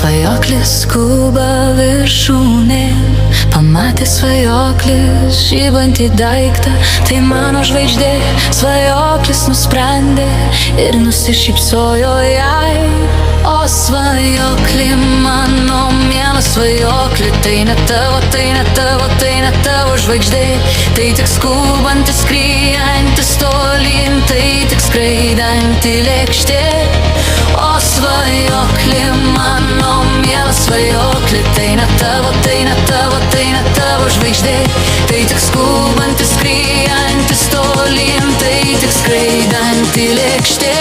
Svajoklis skuba viršūnėn, pamatė svajoklis žibantį daiktą. Tai mano žvaigždė, svajoklis nusprendė ir nusišypsojo jai. O svajokli, mano mielas svajokli, tai ne tavo, tai ne tavo, tai ne tavo žvaigždė. Tai tik skubantis, skriejantis tolyn, tai tik skraidanti lėkštė. O svajokli, mano mielas svajokli, tai ne tavo, tai ne tavo, tai ne tavo žvaigždė. Tai tik skubantis, skriejantis tolyn, tai tik skraidanti lėkštė.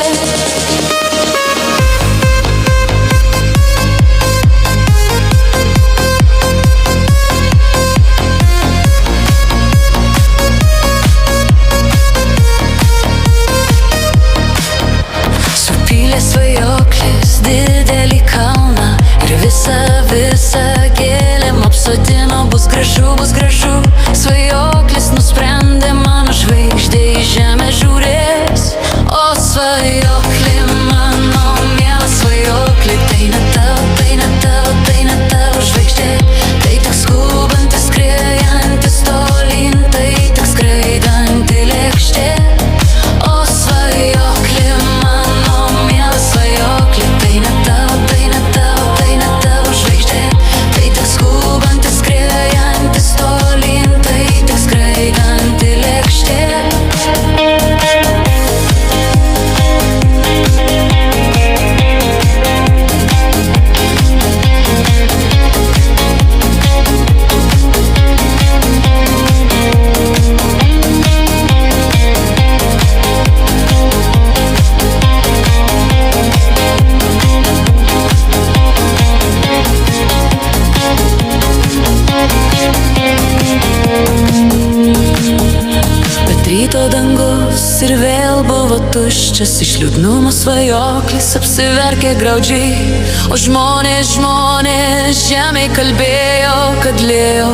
Svajoklis didelį kalną ir visą gėlėm apsodino. Bus gražu, bus gražu. Svajoklis nusprendė, mano žvaigždė į žemę žiūrės. O svajokli, mano mielas svajokli, tai ne tavo, tai ne tavo, tai ne tavo žvaigždė. Tai tik skubantis, skriejantis tolyn, tai tik skraidanti lėkštė. O svajokli, mano mielas svajokli, tai ne tavo, tai ne tavo, tai ne tavo žvaigždė. Tai tik skubantis, skriejantis tolyn, tai tik skraidanti lėkštė. Ryto dangus ir vėl buvo tuščias, iš liūdnumo svajoklis apsiverkė graudžiai. O žmonės žemėj kalbėjo, kad lėjo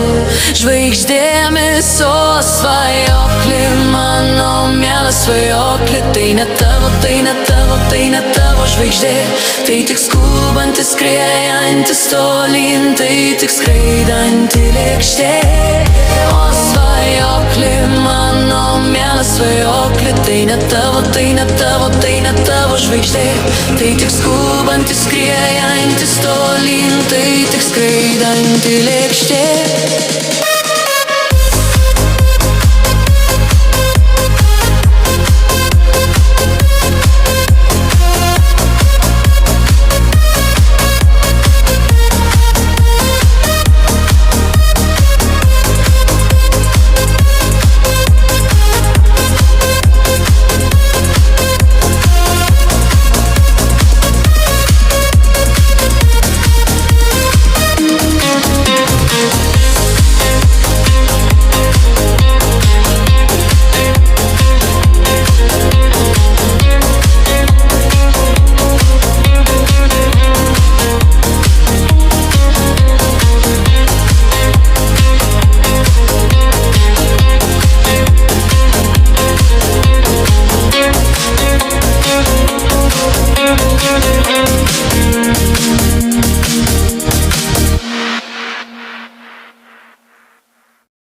žvaigždėmis. O svajokli, mano mielas svajokli, tai ne tavo, tai ne tavo, tai ne tavo žvaigždė. Tai tik skubantis, skriejantis tolyn, tai tik skraidanti lėkštė. O svajokli, mano mielas svajokli, tai ne tavo, tai ne tavo, tai ne tavo žvaigždė. Tai tik skubantis, skriejantis tolyn, tai tik skraidanti lėkštė.